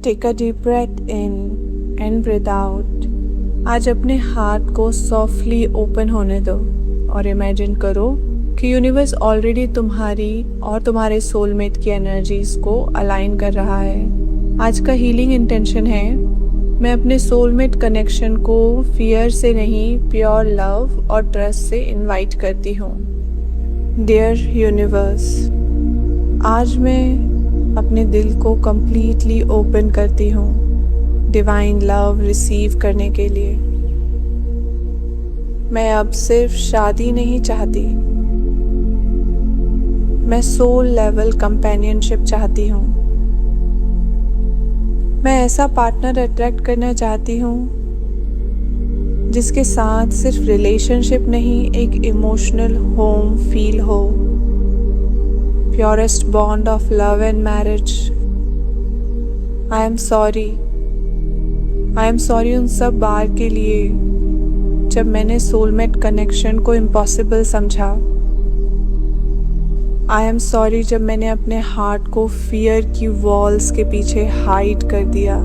Take a deep breath in and breathe out. आज अपने heart को सॉफ्टली ओपन होने दो और इमेजिन करो कि यूनिवर्स ऑलरेडी तुम्हारी और तुम्हारे सोलमेट की एनर्जीज को अलाइन कर रहा है। आज का हीलिंग इंटेंशन है, मैं अपने सोलमेट कनेक्शन को फियर से नहीं, प्योर लव और ट्रस्ट से इनवाइट करती हूँ। डियर यूनिवर्स, आज मैं अपने दिल को कंप्लीटली ओपन करती हूँ डिवाइन लव रिसीव करने के लिए। मैं अब सिर्फ शादी नहीं चाहती, मैं सोल लेवल कंपेनियनशिप चाहती हूँ। मैं ऐसा पार्टनर अट्रैक्ट करना चाहती हूँ जिसके साथ सिर्फ रिलेशनशिप नहीं, एक इमोशनल होम फील हो। Purest bond of love and marriage. I am sorry. I am sorry उन सब बार के लिए जब मैंने सोलमेट कनेक्शन को इम्पॉसिबल समझा। I am sorry जब मैंने अपने हार्ट को फियर की वॉल्स के पीछे हाइड कर दिया।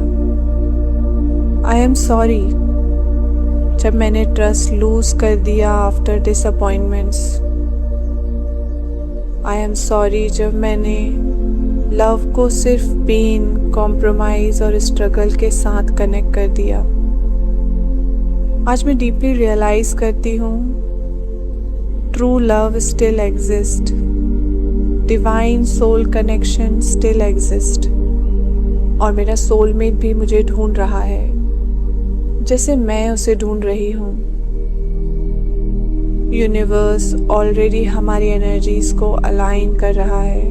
I am sorry जब मैंने ट्रस्ट लूज कर दिया after disappointments. I am sorry जब मैंने लव को सिर्फ पेन, कॉम्प्रोमाइज और स्ट्रगल के साथ कनेक्ट कर दिया। आज मैं डीपली रियलाइज करती हूँ true love still exist, divine soul connection still exist, और मेरा सोलमेट भी मुझे ढूंढ रहा है जैसे मैं उसे ढूंढ रही हूँ। यूनिवर्स ऑलरेडी हमारी एनर्जीज को अलाइन कर रहा है।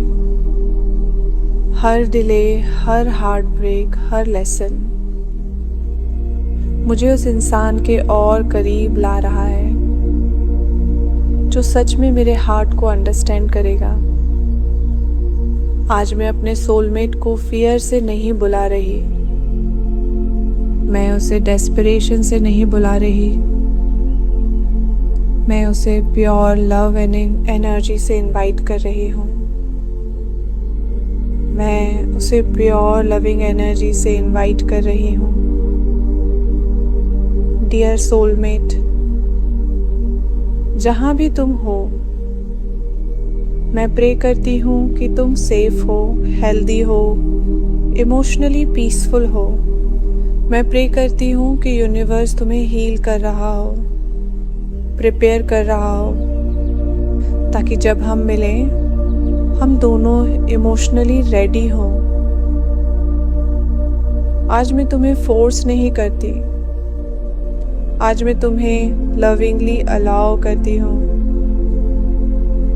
हर डिले, हर हार्ट ब्रेक, हर लेसन मुझे उस इंसान के और करीब ला रहा है जो सच में मेरे हार्ट को अंडरस्टैंड करेगा। आज मैं अपने सोलमेट को फियर से नहीं बुला रही, मैं उसे डेस्परेशन से नहीं बुला रही, मैं उसे प्योर लव एंड एनर्जी से इनवाइट कर रही हूँ। मैं उसे प्योर लविंग एनर्जी से इनवाइट कर रही हूँ। डियर सोलमेट, जहाँ भी तुम हो, मैं प्रे करती हूँ कि तुम सेफ हो, हेल्दी हो, इमोशनली पीसफुल हो। मैं प्रे करती हूँ कि यूनिवर्स तुम्हें हील कर रहा हो, प्रिपेयर कर रहा हो, ताकि जब हम मिलें हम दोनों इमोशनली रेडी हों। आज मैं तुम्हें फोर्स नहीं करती, आज मैं तुम्हें लविंगली अलाउ करती हूँ।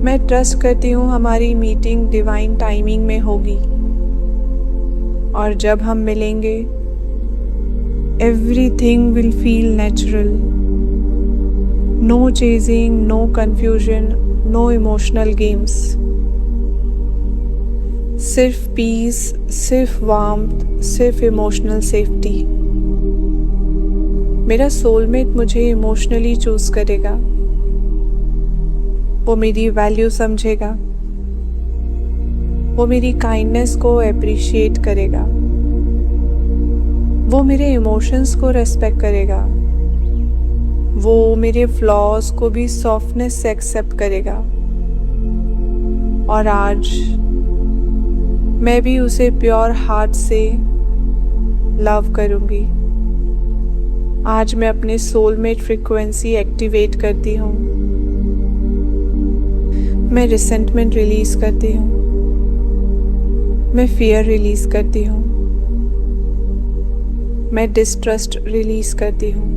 मैं ट्रस्ट करती हूँ हमारी मीटिंग डिवाइन टाइमिंग में होगी, और जब हम मिलेंगे everything will feel natural. No chasing, no confusion, no emotional games. सिर्फ पीस, सिर्फ वार्मथ, सिर्फ इमोशनल सेफ्टी। मेरा सोलमेट मुझे इमोशनली चूज करेगा, वो मेरी वैल्यू समझेगा, वो मेरी काइंडनेस को अप्रिशिएट करेगा, वो मेरे इमोशंस को रेस्पेक्ट करेगा, वो मेरे फ्लॉज को भी सॉफ्टनेस से एक्सेप्ट करेगा। और आज मैं भी उसे प्योर हार्ट से लव करूंगी। आज मैं अपने सोलमेट फ्रीक्वेंसी एक्टिवेट करती हूँ। मैं रिसेंटमेंट रिलीज करती हूँ, मैं फियर रिलीज करती हूँ, मैं डिस्ट्रस्ट रिलीज करती हूँ।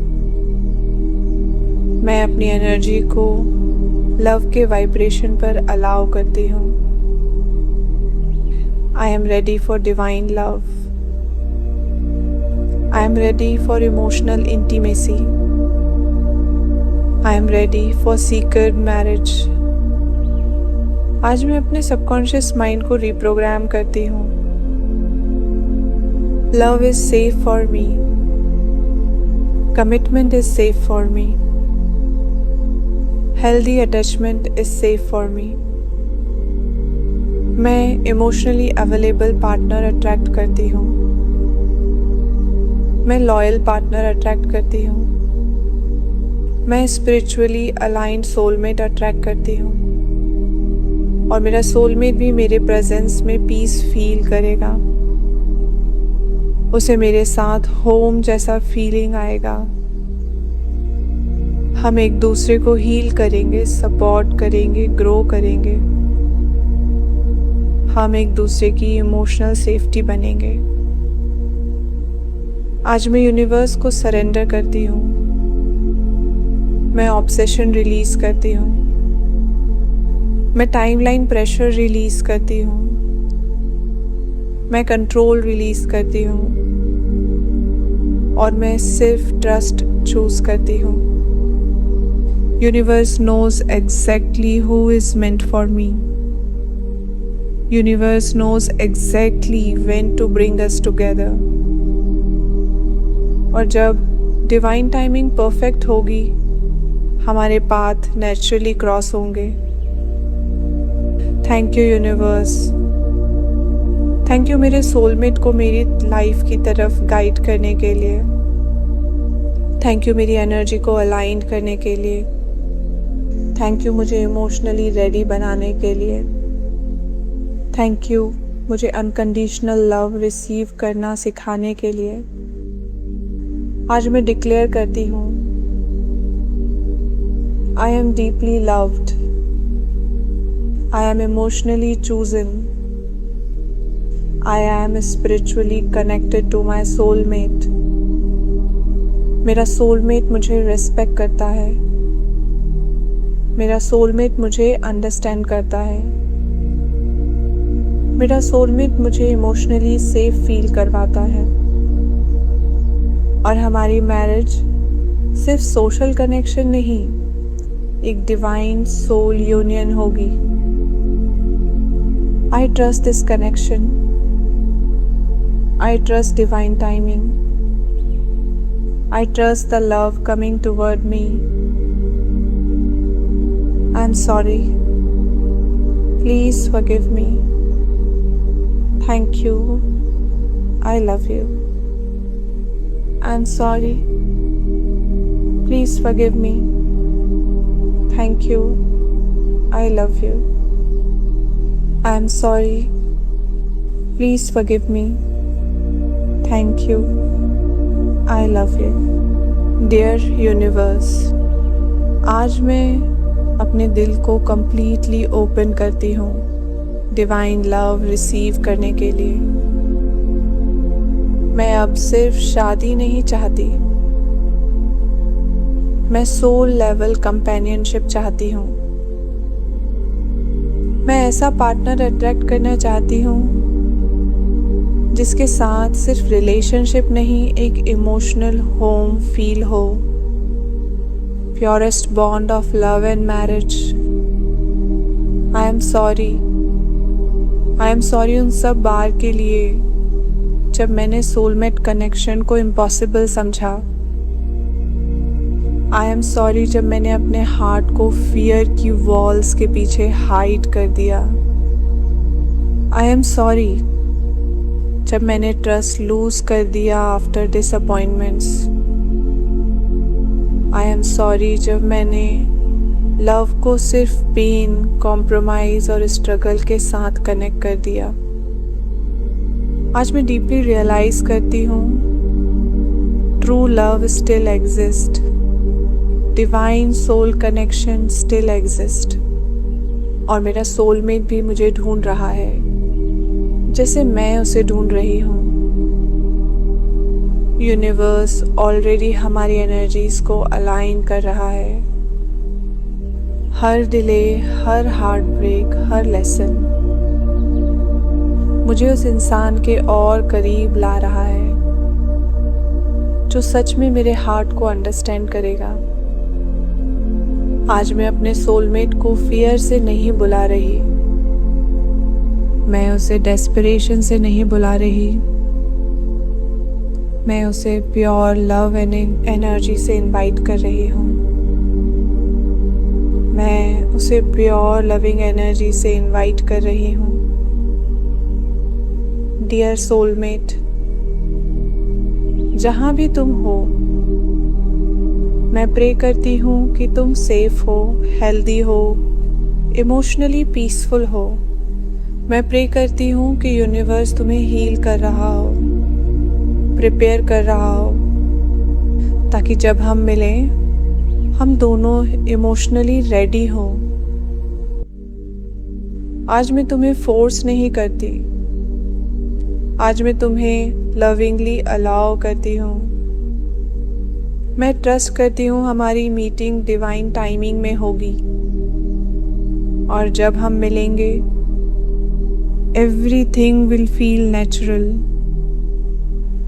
मैं अपनी एनर्जी को लव के वाइब्रेशन पर अलाउ करती हूँ। I am ready for divine love. I am ready for emotional intimacy. I am ready for secret marriage. आज मैं अपने सबकॉन्शियस माइंड को रिप्रोग्राम करती हूँ। Love is safe for me, commitment is safe for me, healthy attachment is safe for me. मैं emotionally available partner attract करती हूँ। मैं लॉयल पार्टनर अट्रैक्ट करती हूँ। मैं स्पिरिचुअली अलाइंड सोलमेट अट्रैक्ट करती हूँ और मेरा सोलमेट भी मेरे प्रेजेंस में पीस फील करेगा। उसे मेरे साथ होम जैसा फीलिंग आएगा। हम एक दूसरे को हील करेंगे, सपोर्ट करेंगे, ग्रो करेंगे। हम एक दूसरे की इमोशनल सेफ्टी बनेंगे। आज मैं यूनिवर्स को सरेंडर करती हूँ। मैं ऑब्सेशन रिलीज करती हूँ। मैं टाइमलाइन प्रेशर रिलीज करती हूँ। मैं कंट्रोल रिलीज करती हूँ और मैं सिर्फ ट्रस्ट चूज करती हूँ। Universe knows exactly who is meant for me. Universe knows exactly when to bring us together. और जब डिवाइन टाइमिंग परफेक्ट होगी, हमारे पाथ नेचुरली क्रॉस होंगे। Thank you universe. Thank you मेरे सोलमेट को मेरी लाइफ की तरफ गाइड करने के लिए। थैंक यू मेरी एनर्जी को अलाइन करने के लिए। थैंक यू मुझे इमोशनली रेडी बनाने के लिए। थैंक यू मुझे अनकंडीशनल लव रिसीव करना सिखाने के लिए। आज मैं डिक्लेयर करती हूँ, I am deeply loved. I am emotionally chosen. I am spiritually connected to my soulmate. मेरा soulmate मुझे respect करता है। मेरा soulmate मुझे understand करता है। मेरा soulmate मुझे emotionally safe feel करवाता है। और हमारी marriage सिर्फ social connection नहीं, एक divine soul union होगी। I trust this connection. I trust divine timing. I trust the love coming toward me. I'm sorry. Please forgive me. Thank you. I love you. I'm sorry. Please forgive me. Thank you. I love you. I am sorry. Please forgive me. Thank you. I love you. Dear Universe, आज मैं अपने दिल को completely open करती हूँ Divine Love receive करने के लिए। मैं अब सिर्फ शादी नहीं चाहती, मैं soul level companionship चाहती हूँ। मैं ऐसा पार्टनर अट्रैक्ट करना चाहती हूँ जिसके साथ सिर्फ रिलेशनशिप नहीं, एक इमोशनल होम फील हो। Purest bond of love and marriage. I am sorry. I am sorry उन सब बार के लिए जब मैंने सोलमेट कनेक्शन को इम्पॉसिबल समझा। आई एम सॉरी जब मैंने अपने हार्ट को फियर की वॉल्स के पीछे हाइड कर दिया। आई एम सॉरी जब मैंने ट्रस्ट लूज कर दिया after disappointments. I am sorry जब मैंने लव को सिर्फ पेन, कॉम्प्रोमाइज और स्ट्रगल के साथ कनेक्ट कर दिया। आज मैं डीपली रियलाइज करती हूँ, true love still exist. Divine soul connection still exist. और मेरा सोलमेट भी मुझे ढूंढ रहा है जैसे मैं उसे ढूंढ रही हूँ। यूनिवर्स ऑलरेडी हमारी एनर्जीज को अलाइन कर रहा है। हर डिले, हर हार्ट ब्रेक, हर लेसन मुझे उस इंसान के और करीब ला रहा है जो सच में मेरे हार्ट को अंडरस्टैंड करेगा। आज मैं अपने सोलमेट को फियर से नहीं बुला रही, मैं उसे डेस्परेशन से नहीं बुला रही, मैं उसे प्योर लव एंड एनर्जी से इनवाइट कर रही हूँ। मैं उसे प्योर लविंग एनर्जी से इनवाइट कर रही हूँ। डियर सोलमेट, जहाँ भी तुम हो, मैं प्रे करती हूँ कि तुम सेफ हो, हेल्दी हो, इमोशनली पीसफुल हो। मैं प्रे करती हूँ कि यूनिवर्स तुम्हें हील कर रहा हो, प्रिपेयर कर रहा हो, ताकि जब हम मिलें हम दोनों इमोशनली रेडी हो। आज मैं तुम्हें फोर्स नहीं करती, आज मैं तुम्हें लविंगली अलाउ करती हूँ। मैं ट्रस्ट करती हूँ हमारी मीटिंग डिवाइन टाइमिंग में होगी, और जब हम मिलेंगे everything will feel natural.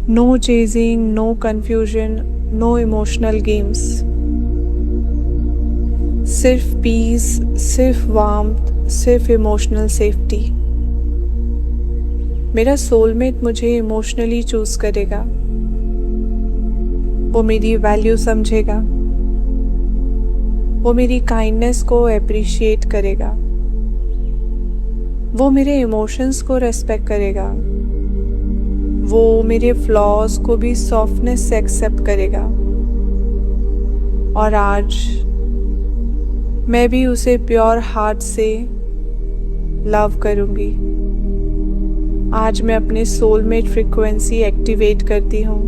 No chasing, no confusion, no emotional games. सिर्फ पीस, सिर्फ वार्मथ, सिर्फ इमोशनल सेफ्टी। मेरा सोलमेट मुझे इमोशनली चूज करेगा, वो मेरी वैल्यू समझेगा, वो मेरी काइंडनेस को अप्रिशिएट करेगा, वो मेरे इमोशंस को रेस्पेक्ट करेगा, वो मेरे फ्लॉज को भी सॉफ्टनेस से एक्सेप्ट करेगा। और आज मैं भी उसे प्योर हार्ट से लव करूंगी। आज मैं अपने सोलमेट फ्रीक्वेंसी एक्टिवेट करती हूँ।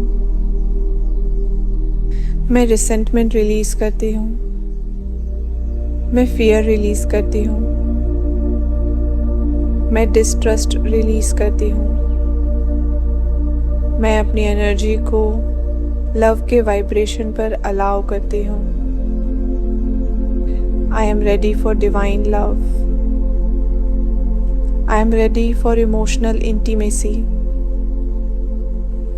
मैं रिसेंटमेंट रिलीज करती हूँ, मैं फियर रिलीज करती हूँ, मैं डिस्ट्रस्ट रिलीज करती हूँ। मैं अपनी एनर्जी को लव के वाइब्रेशन पर अलाउ करती हूँ। I am ready for divine love. I am ready for emotional intimacy.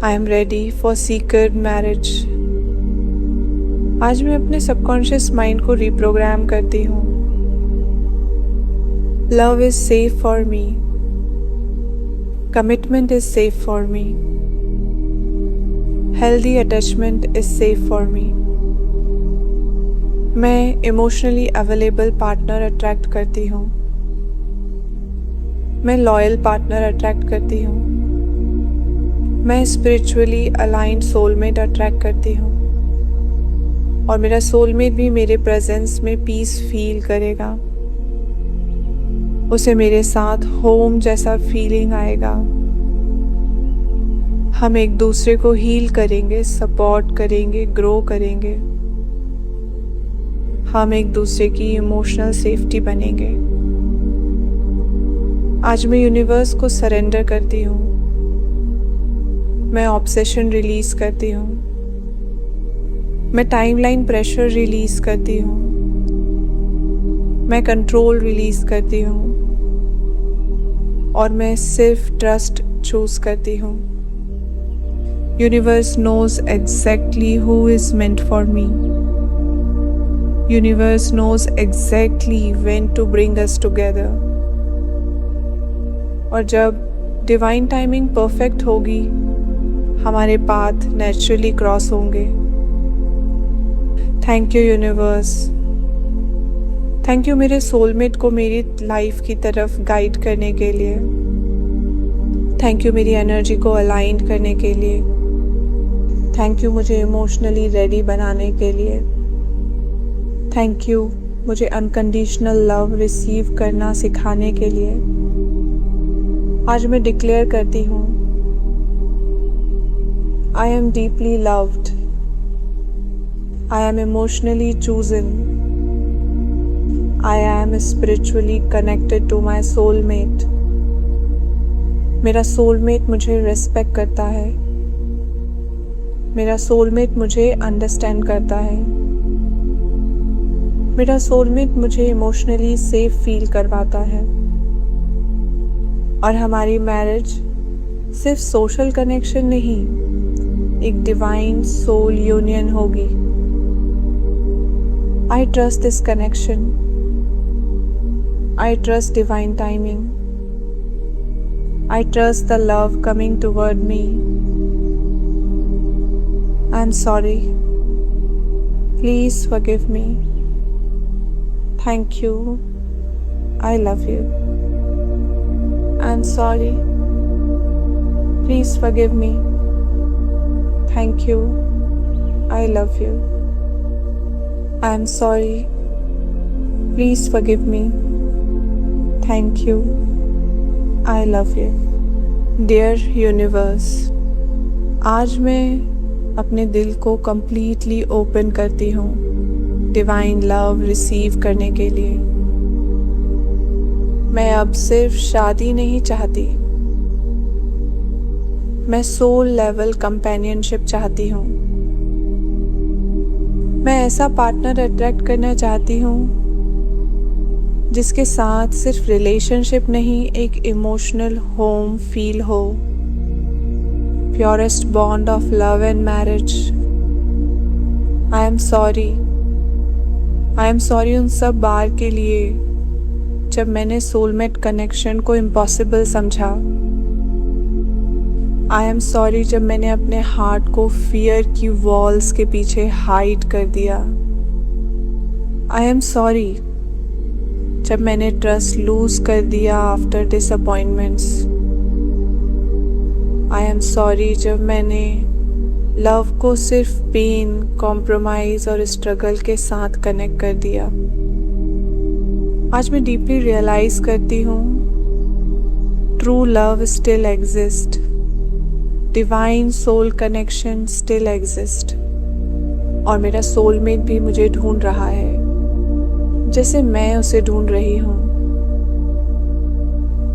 I am ready for secret marriage. आज मैं अपने सबकॉन्शियस माइंड को रिप्रोग्राम करती हूँ। Love is safe for me, commitment is safe for me, healthy attachment is safe for me. मैं emotionally available partner attract करती हूँ, मैं लॉयल पार्टनर अट्रैक्ट करती हूँ, मैं स्पिरिचुअली अलाइंड सोलमेट अट्रैक्ट करती हूँ, और मेरा सोलमेट भी मेरे प्रेजेंस में पीस फील करेगा। उसे मेरे साथ होम जैसा फीलिंग आएगा। हम एक दूसरे को हील करेंगे, सपोर्ट करेंगे, ग्रो करेंगे। हम एक दूसरे की इमोशनल सेफ्टी बनेंगे। आज मैं यूनिवर्स को सरेंडर करती हूँ। मैं ऑब्सेशन रिलीज करती हूँ। मैं टाइमलाइन प्रेशर रिलीज करती हूँ। मैं कंट्रोल रिलीज करती हूँ, और मैं सिर्फ ट्रस्ट चूज करती हूँ। Universe knows exactly who is meant for me. Universe knows exactly when to bring us together. और जब डिवाइन टाइमिंग परफेक्ट होगी, हमारे पाथ नेचुरली क्रॉस होंगे। Thank you universe. Thank you मेरे सोलमेट को मेरी लाइफ की तरफ गाइड करने के लिए। थैंक यू मेरी एनर्जी को अलाइन करने के लिए। थैंक यू मुझे इमोशनली रेडी बनाने के लिए। थैंक यू मुझे अनकंडीशनल लव रिसीव करना सिखाने के लिए। आज मैं डिक्लेयर करती हूँ, I am deeply loved. I am emotionally chosen. I am spiritually connected to my soulmate. मेरा सोलमेट मुझे रिस्पेक्ट करता है। मेरा सोलमेट मुझे अंडरस्टैंड करता है। मेरा सोलमेट मुझे इमोशनली सेफ फील करवाता है। और हमारी मैरिज सिर्फ सोशल कनेक्शन नहीं, एक डिवाइन सोल यूनियन होगी। I trust this connection. I trust divine timing. I trust the love coming toward me. I'm sorry. Please forgive me. Thank you. I love you. I'm sorry. Please forgive me. Thank you. I love you. I am sorry. Please forgive me. Thank you. I love you. Dear Universe, आज मैं अपने दिल को completely open करती हूँ Divine Love receive करने के लिए। मैं अब सिर्फ शादी नहीं चाहती, मैं सोल लेवल कंपेनियनशिप चाहती हूँ। मैं ऐसा पार्टनर अट्रैक्ट करना चाहती हूँ जिसके साथ सिर्फ रिलेशनशिप नहीं, एक इमोशनल होम फील हो, purest bond of love and marriage. I am sorry उन सब बार के लिए जब मैंने सोलमेट कनेक्शन को इम्पॉसिबल समझा। आई एम सॉरी जब मैंने अपने हार्ट को फियर की वॉल्स के पीछे हाइड कर दिया। आई एम सॉरी जब मैंने ट्रस्ट लूज कर दिया after disappointments. I am sorry जब मैंने लव को सिर्फ पेन, कॉम्प्रोमाइज और स्ट्रगल के साथ कनेक्ट कर दिया। आज मैं डीपली रियलाइज करती हूँ true love still exist, divine soul connection still exist, और मेरा सोलमेट भी मुझे ढूंढ रहा है जैसे मैं उसे ढूंढ रही हूँ।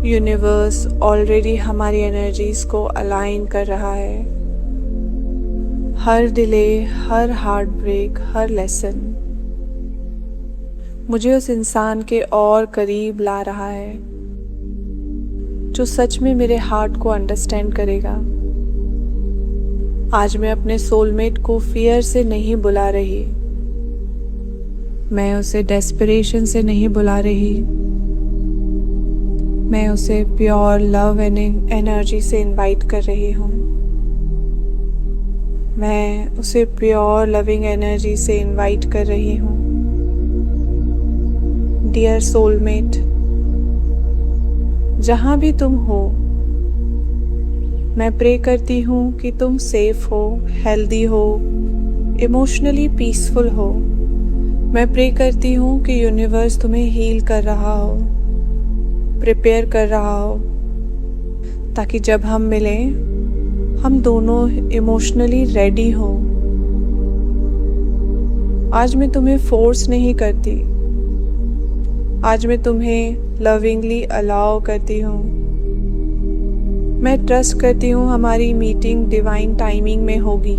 यूनिवर्स ऑलरेडी हमारी एनर्जीज को अलाइन कर रहा है। हर डिले, हर हार्ट ब्रेक, हर लेसन मुझे उस इंसान के और करीब ला रहा है जो सच में मेरे हार्ट को अंडरस्टैंड करेगा। आज मैं अपने सोलमेट को फियर से नहीं बुला रही, मैं उसे डेस्परेशन से नहीं बुला रही, मैं उसे प्योर लव एंड एनर्जी से इनवाइट कर रही हूँ। मैं उसे प्योर लविंग एनर्जी से इनवाइट कर रही हूँ। डियर सोलमेट, जहाँ भी तुम हो, मैं प्रे करती हूँ कि तुम सेफ हो, हेल्दी हो, इमोशनली पीसफुल हो। मैं प्रे करती हूँ कि यूनिवर्स तुम्हें हील कर रहा हो, प्रिपेयर कर रहा हो, ताकि जब हम मिलें हम दोनों इमोशनली रेडी हों। आज मैं तुम्हें फोर्स नहीं करती, आज मैं तुम्हें लविंगली अलाउ करती हूँ। मैं ट्रस्ट करती हूँ हमारी मीटिंग डिवाइन टाइमिंग में होगी,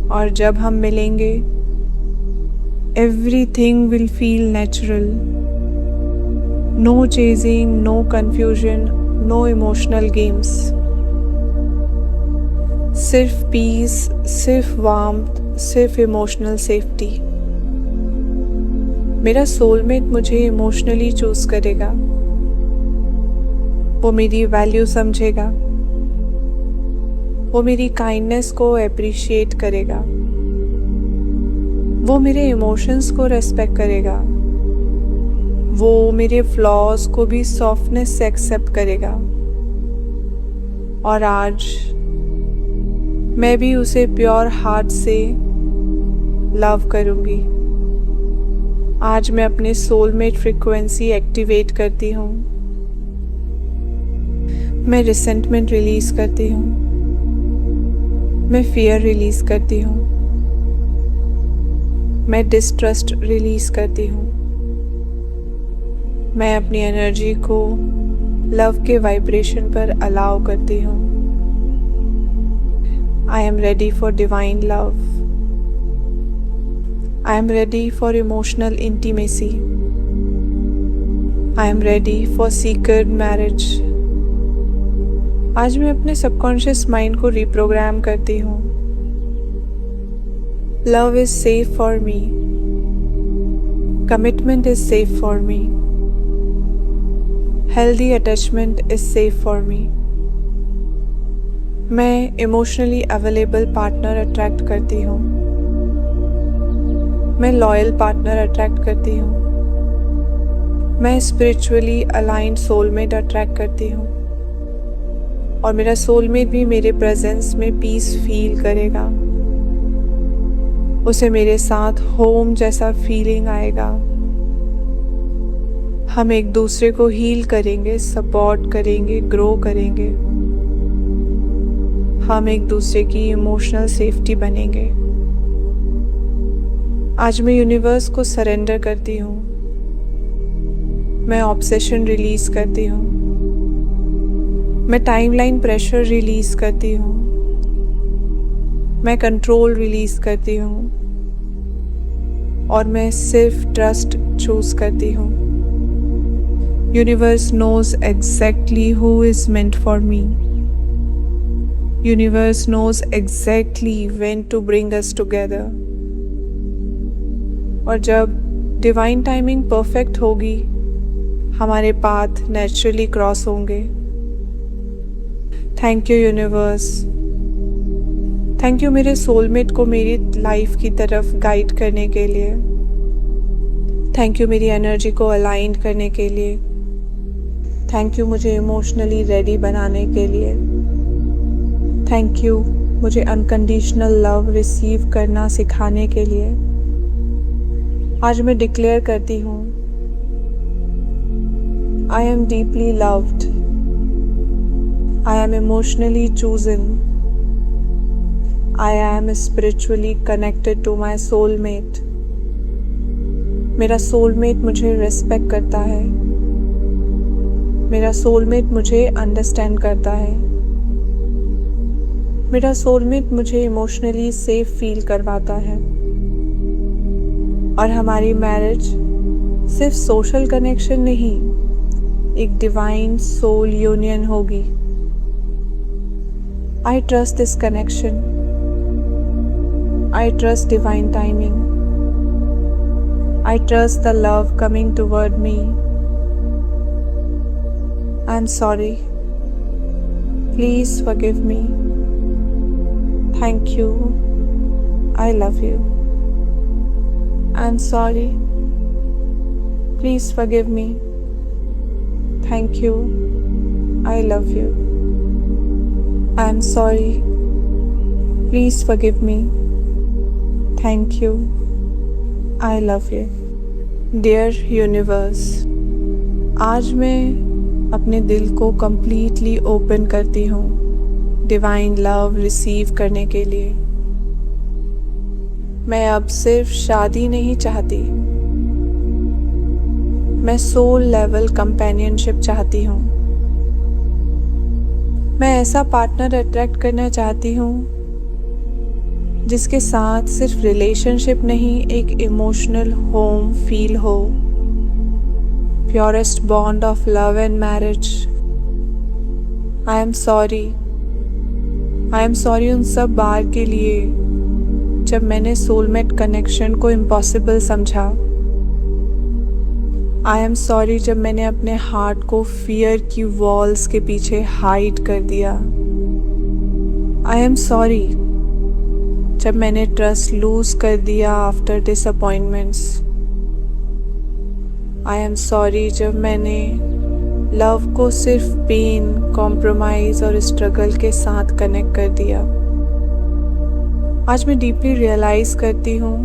और जब हम मिलेंगे everything will feel natural. No chasing, no confusion, no emotional games. सिर्फ पीस, सिर्फ वार्मथ, सिर्फ इमोशनल सेफ्टी। मेरा सोलमेट मुझे इमोशनली चूज करेगा, वो मेरी वैल्यू समझेगा, वो मेरी काइंडनेस को अप्रिशिएट करेगा, वो मेरे इमोशंस को रेस्पेक्ट करेगा, वो मेरे फ्लॉज को भी सॉफ्टनेस से एक्सेप्ट करेगा। और आज मैं भी उसे प्योर हार्ट से लव करूंगी। आज मैं अपने सोलमेट फ्रीक्वेंसी एक्टिवेट करती हूँ। मैं रिसेंटमेंट रिलीज करती हूँ, मैं फियर रिलीज करती हूँ, मैं डिस्ट्रस्ट रिलीज करती हूँ। मैं अपनी एनर्जी को लव के वाइब्रेशन पर अलाउ करती हूँ। I am ready for divine love. I am ready for emotional intimacy. I am ready for secret marriage. आज मैं अपने सबकॉन्शियस माइंड को रिप्रोग्राम करती हूँ। Love is safe for me. Commitment is safe for me. Healthy attachment is safe for me. मैं emotionally available partner attract करती हूँ। मैं लॉयल पार्टनर अट्रैक्ट करती हूँ। मैं स्पिरिचुअली अलाइंड सोलमेट अट्रैक्ट करती हूँ। और मेरा सोलमेट भी मेरे प्रेजेंस में पीस फील करेगा। उसे मेरे साथ होम जैसा फीलिंग आएगा। हम एक दूसरे को हील करेंगे, सपोर्ट करेंगे, ग्रो करेंगे। हम एक दूसरे की इमोशनल सेफ्टी बनेंगे। आज मैं यूनिवर्स को सरेंडर करती हूँ। मैं ऑब्सेशन रिलीज करती हूँ। मैं टाइमलाइन प्रेशर रिलीज करती हूँ। मैं कंट्रोल रिलीज करती हूँ और मैं सिर्फ ट्रस्ट चूज करती हूँ। Universe knows exactly who is meant for me. Universe knows exactly when to bring us together. और जब डिवाइन टाइमिंग परफेक्ट होगी, हमारे पाथ नेचुरली क्रॉस होंगे। Thank you universe. Thank you मेरे सोलमेट को मेरी लाइफ की तरफ गाइड करने के लिए। थैंक यू मेरी एनर्जी को अलाइन करने के लिए। थैंक यू मुझे इमोशनली रेडी बनाने के लिए। थैंक यू मुझे अनकंडीशनल लव रिसीव करना सिखाने के लिए। आज मैं डिक्लेयर करती हूँ, I am deeply loved. I am emotionally chosen. I am spiritually connected to my soulmate. मेरा सोलमेट मुझे रिस्पेक्ट करता है। मेरा सोलमेट मुझे अंडरस्टैंड करता है। मेरा सोलमेट मुझे इमोशनली सेफ फील करवाता है। और हमारी मैरिज सिर्फ सोशल कनेक्शन नहीं, एक डिवाइन सोल यूनियन होगी। I trust this connection. I trust divine timing. I trust the love coming toward me. I am sorry. Please forgive me. Thank you. I love you. I am sorry. Please forgive me. Thank you. I love you. I am sorry. Please forgive me. Thank you. I love you. Dear Universe, आज मैं अपने दिल को completely open करती हूँ Divine Love receive करने के लिए। मैं अब सिर्फ शादी नहीं चाहती, मैं सोल लेवल कंपेनियनशिप चाहती हूँ। मैं ऐसा पार्टनर अट्रैक्ट करना चाहती हूँ जिसके साथ सिर्फ रिलेशनशिप नहीं, एक इमोशनल होम फील हो। Purest bond of love and marriage. I am sorry. I am sorry उन सब बार के लिए जब मैंने सोलमेट कनेक्शन को इम्पॉसिबल समझा। आई एम सॉरी जब मैंने अपने हार्ट को फियर की वॉल्स के पीछे हाइड कर दिया। आई एम सॉरी जब मैंने ट्रस्ट लूज कर दिया after disappointments. I am sorry जब मैंने लव को सिर्फ पेन, कॉम्प्रोमाइज और स्ट्रगल के साथ कनेक्ट कर दिया। आज मैं डीपली रियलाइज करती हूँ,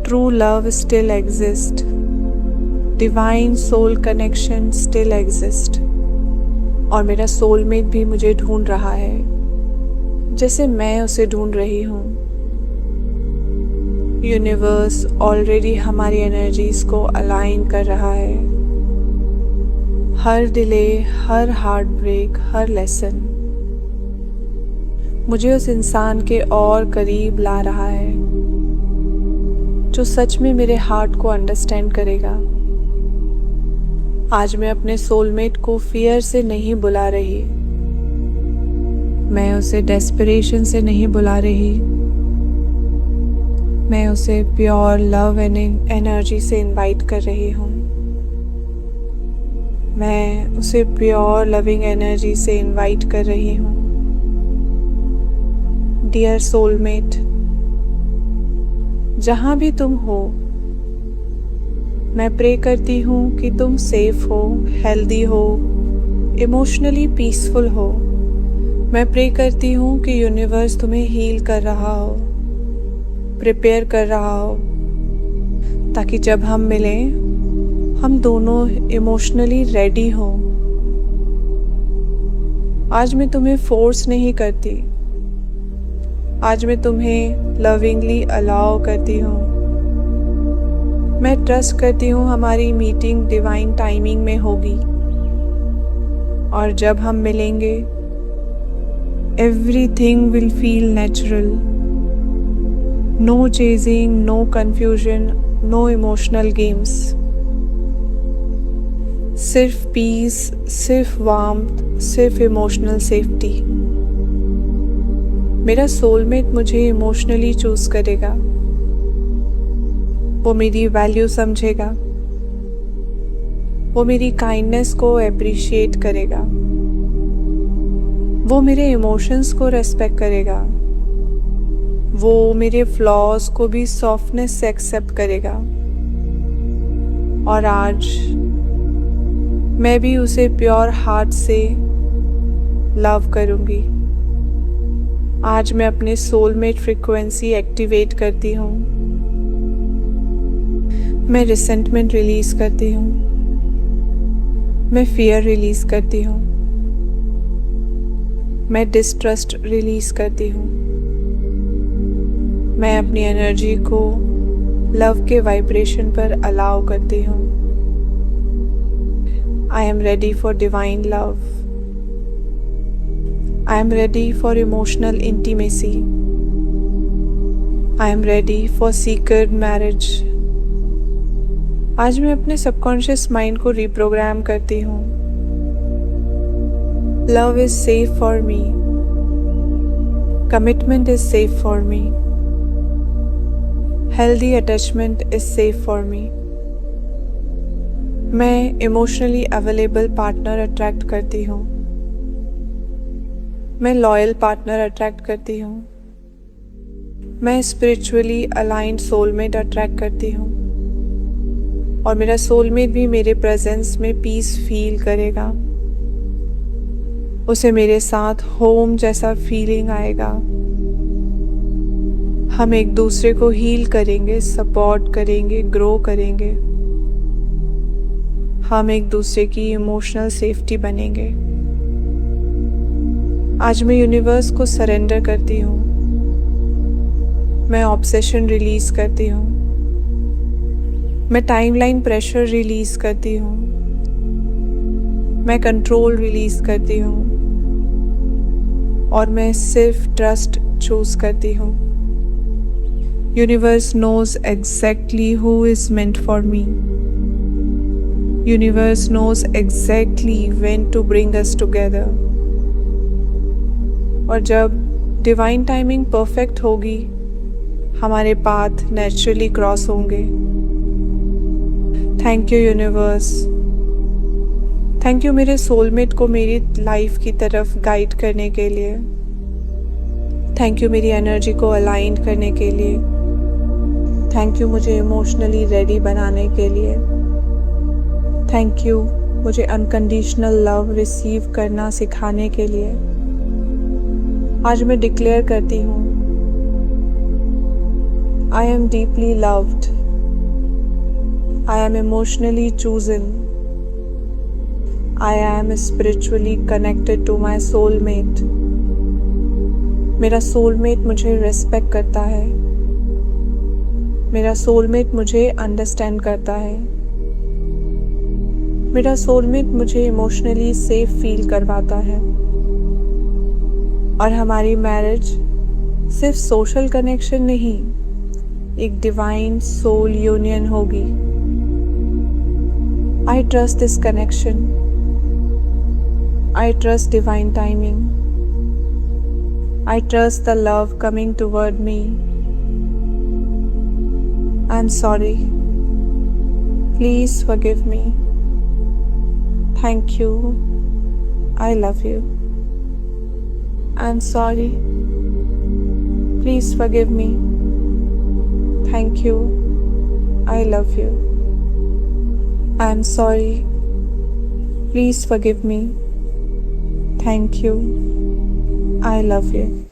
true love still exist. Divine soul connection still exist. और मेरा सोलमेट भी मुझे ढूंढ रहा है जैसे मैं उसे ढूंढ रही हूँ। यूनिवर्स ऑलरेडी हमारी एनर्जीज को अलाइन कर रहा है। हर डिले, हर हार्ट ब्रेक, हर लेसन मुझे उस इंसान के और करीब ला रहा है जो सच में मेरे हार्ट को अंडरस्टैंड करेगा। आज मैं अपने सोलमेट को फियर से नहीं बुला रही, मैं उसे डेस्परेशन से नहीं बुला रही, मैं उसे प्योर लव एंड एनर्जी से इनवाइट कर रही हूँ। मैं उसे प्योर लविंग एनर्जी से इनवाइट कर रही हूँ। डियर सोलमेट, जहाँ भी तुम हो, मैं प्रे करती हूँ कि तुम सेफ हो, हेल्दी हो, इमोशनली पीसफुल हो। मैं प्रे करती हूँ कि यूनिवर्स तुम्हें हील कर रहा हो, प्रिपेयर कर रहा हो, ताकि जब हम मिलें हम दोनों इमोशनली रेडी हों। आज मैं तुम्हें फोर्स नहीं करती, आज मैं तुम्हें लविंगली अलाउ करती हूँ। मैं ट्रस्ट करती हूँ हमारी मीटिंग डिवाइन टाइमिंग में होगी, और जब हम मिलेंगे everything will feel natural. No chasing, no confusion, no emotional games. सिर्फ पीस, सिर्फ वार्मथ, सिर्फ इमोशनल सेफ्टी। मेरा सोलमेट मुझे इमोशनली चूज करेगा, वो मेरी वैल्यू समझेगा, वो मेरी काइंडनेस को अप्रिशिएट करेगा, वो मेरे इमोशंस को रेस्पेक्ट करेगा, वो मेरे फ्लॉज को भी सॉफ्टनेस से एक्सेप्ट करेगा। और आज मैं भी उसे प्योर हार्ट से लव करूंगी। आज मैं अपने सोलमेट फ्रीक्वेंसी एक्टिवेट करती हूँ। मैं रिसेंटमेंट रिलीज करती हूँ, मैं फियर रिलीज करती हूँ, मैं डिस्ट्रस्ट रिलीज करती हूँ। मैं अपनी एनर्जी को लव के वाइब्रेशन पर अलाउ करती हूँ। I am ready for divine love. I am ready for emotional intimacy. I am ready for sacred marriage. आज मैं अपने सबकॉन्शियस माइंड को रिप्रोग्राम करती हूँ। Love is safe for me. Commitment is safe for me. Healthy attachment is safe for me. मैं emotionally available partner attract करती हूँ। मैं लॉयल पार्टनर अट्रैक्ट करती हूँ। मैं स्पिरिचुअली अलाइंड सोलमेट अट्रैक्ट करती हूँ, और मेरा सोलमेट भी मेरे प्रेजेंस में पीस फील करेगा। उसे मेरे साथ होम जैसा फीलिंग आएगा। हम एक दूसरे को हील करेंगे, सपोर्ट करेंगे, ग्रो करेंगे। हम एक दूसरे की इमोशनल सेफ्टी बनेंगे। आज मैं यूनिवर्स को सरेंडर करती हूँ। मैं ऑब्सेशन रिलीज करती हूँ। मैं टाइमलाइन प्रेशर रिलीज करती हूँ। मैं कंट्रोल रिलीज करती हूँ, और मैं सिर्फ ट्रस्ट चूज करती हूँ। Universe knows exactly who is meant for me. Universe knows exactly when to bring us together. और जब डिवाइन टाइमिंग परफेक्ट होगी, हमारे पाथ नेचुरली क्रॉस होंगे। Thank you universe. Thank you मेरे सोलमेट को मेरी लाइफ की तरफ गाइड करने के लिए। थैंक यू मेरी एनर्जी को अलाइन करने के लिए। थैंक यू मुझे इमोशनली रेडी बनाने के लिए। थैंक यू मुझे अनकंडीशनल लव रिसीव करना सिखाने के लिए। आज मैं डिक्लेयर करती हूँ, I am deeply loved. I am emotionally chosen. I am spiritually connected to my soulmate. मेरा सोलमेट मुझे रेस्पेक्ट करता है। मेरा सोलमेट मुझे अंडरस्टैंड करता है। मेरा सोलमेट मुझे इमोशनली सेफ फील करवाता है। और हमारी मैरिज सिर्फ सोशल कनेक्शन नहीं, एक डिवाइन सोल यूनियन होगी। I trust this connection. I trust divine timing. I trust the love coming toward me. I'm sorry. Please forgive me. Thank you. I love you. I'm sorry. Please forgive me. Thank you. I love you. I'm sorry. Please forgive me. Thank you. I love you.